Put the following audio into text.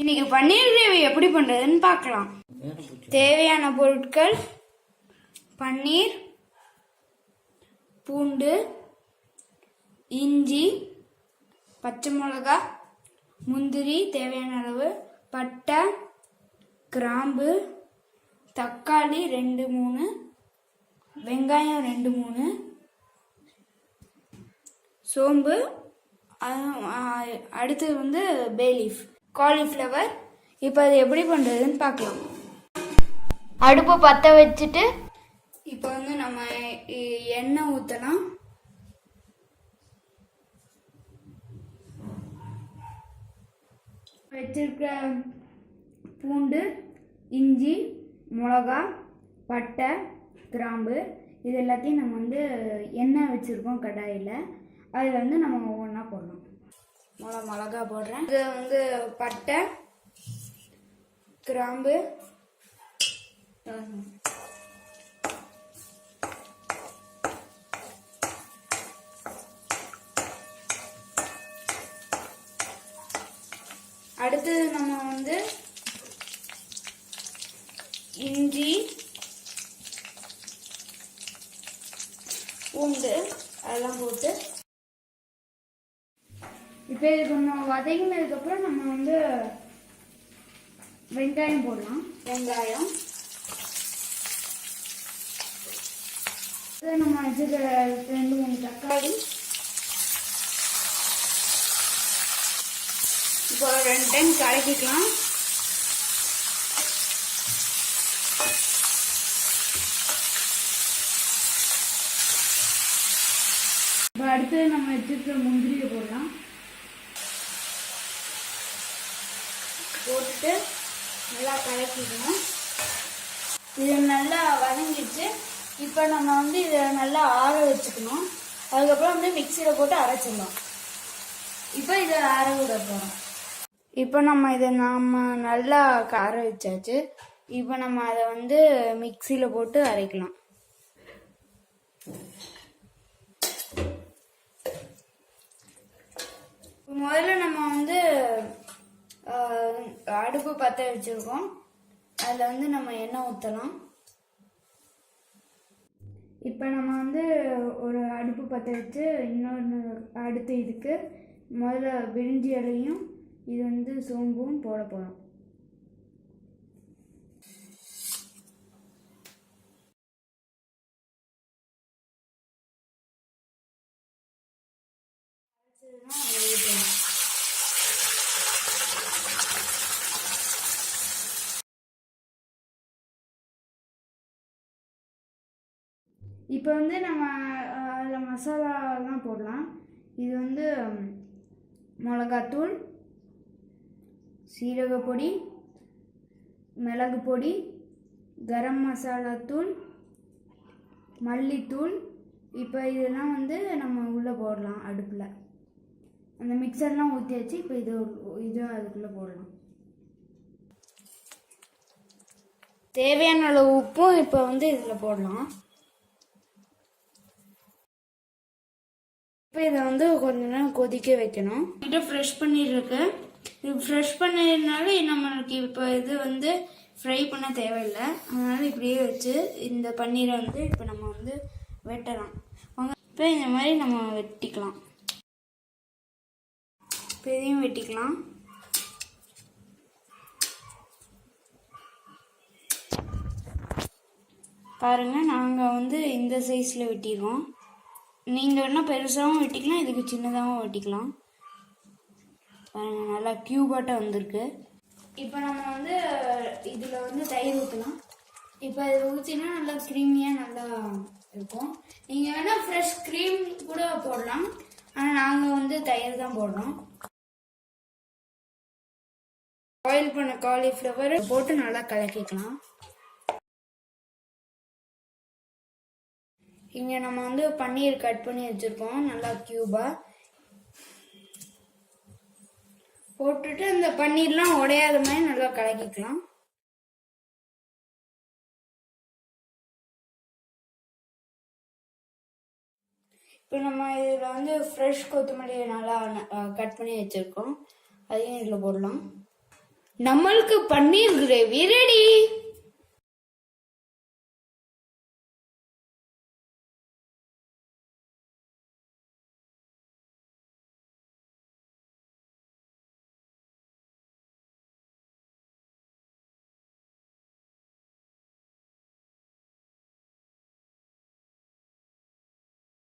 இன்னைக்கு பன்னீர் கிரேவி எப்படி பண்றதுன்னு பார்க்கலாம். தேவையான பொருட்கள்: பன்னீர், பூண்டு, இஞ்சி, பச்சை மிளகாய், முந்திரி தேவையான அளவு, பட்டை, கிராம்பு, தக்காளி 2-3, வெங்காயம் 2-3, சோம்பு, அடுத்தது பே லீஃப், காலிஃப்ளவர். இப்போ அது எப்படி பண்ணுறதுன்னு பார்க்கலாம். அடுப்பை பற்ற வச்சுட்டு இப்போ நம்ம எண்ணெய் ஊற்றலாம். வச்சிருக்க பூண்டு, இஞ்சி, மிளகா, பட்டை, கிராம்பு இது எல்லாத்தையும் நம்ம எண்ணெய் வச்சுருக்கோம் கடாயில். அதில் நம்ம ஒவ்வொன்றா போடலாம். மிளகா போடுறேன். இது பட்டை, கிராம்பு, அடுத்தது நம்ம இஞ்சி, பூண்டு அதெல்லாம் போட்டு இப்போ இது கொஞ்சம் வதங்கினதுக்கப்புறம் நம்ம வெங்காயம் போடலாம். வெங்காயம் நம்ம வச்சுக்க 2-3 தக்காளி. இப்போ 2 டைம் கலக்கிக்கலாம். இப்போ அடுத்து நம்ம வச்சுருக்க முந்திரியை போடலாம். போட்டுட்டு நல்லா கலக்கிக்கணும். இது நல்லா வதங்கிடுச்சு. இப்போ நம்ம இதை நல்லா ஆற வச்சுக்கணும். அதுக்கப்புறம் மிக்சியில் போட்டு அரைச்சிடலாம். இப்போ இதை ஆற விட போகிறோம். இப்போ நம்ம இதை நல்லா ஆற வச்சாச்சு. இப்போ நம்ம அதை மிக்சியில் போட்டு அரைக்கலாம். முதல்ல நம்ம அடுப்பு பற்ற வச்சிருக்கோம். அதில் நம்ம எண்ணெய் ஊற்றலாம். இப்போ நம்ம ஒரு அடுப்பு பற்ற வச்சு இன்னொன்று அடுத்து இதுக்கு முதல்ல பிரிஞ்சி இலையும் இது சோம்பும் போட போகிறோம். இப்போ நம்ம அதில் மசாலாலாம் போடலாம். இது மிளகாத்தூள், சீரகப்பொடி, மிளகு பொடி, கரம் மசாலா தூள், மல்லித்தூள். இப்போ இதெல்லாம் நம்ம உள்ளே போடலாம். அடுப்பில் அந்த மிக்சர்லாம் ஊற்றியாச்சு. இப்போ இது அதுக்குள்ளே போடலாம். தேவையான அளவு உப்பும் இப்போ இதில் போடலாம். இப்போ இதை கொஞ்ச நேரம் கொதிக்க வைக்கணும். இது ஃப்ரெஷ் பன்னீர் இருக்கு. இது ஃப்ரெஷ் பன்னீர்னால நம்மளுக்கு இப்போ இது ஃப்ரை பண்ண தேவையில்லை. அதனால இப்படியே வச்சு இந்த பன்னீரை இப்போ நம்ம வெட்டலாம். இப்போ இந்த மாதிரி நம்ம வெட்டிக்கலாம். இப்போ இதையும் வெட்டிக்கலாம். பாருங்கள், நாங்கள் இந்த சைஸில் வெட்டிடுவோம். நீங்கள் வேணால் பெருசாகவும் வெட்டிக்கலாம், இதுக்கு சின்னதாகவும் வெட்டிக்கலாம். பாருங்கள், நல்லா க்யூபாட்டாக வந்திருக்கு. இப்போ நம்ம இதில் தயிர் ஊற்றலாம். இப்போ இதில் ஊற்றினா நல்லா க்ரீமியாக நல்லா இருக்கும். நீங்கள் வேணால் ஃப்ரெஷ் க்ரீம் கூட போடலாம். ஆனால் நாங்கள் தயிர் தான் போடுறோம். பாயில் பண்ண காலிஃப்ளவர் போட்டு நல்லா கலக்கிக்கலாம். இங்கே நம்ம பன்னீர் கட் பண்ணி வச்சுருக்கோம். நல்லா க்யூபாக போட்டுட்டு அந்த பன்னீர்லாம் உடையாத மாதிரி நல்லா கலக்கிக்கலாம். இப்போ நம்ம இதில் ஃப்ரெஷ் கொத்தமல்லியை நல்லா கட் பண்ணி வச்சுருக்கோம். அதையும் இதில் போடலாம். நம்மளுக்கு பன்னீர் கிரேவி ரெடி.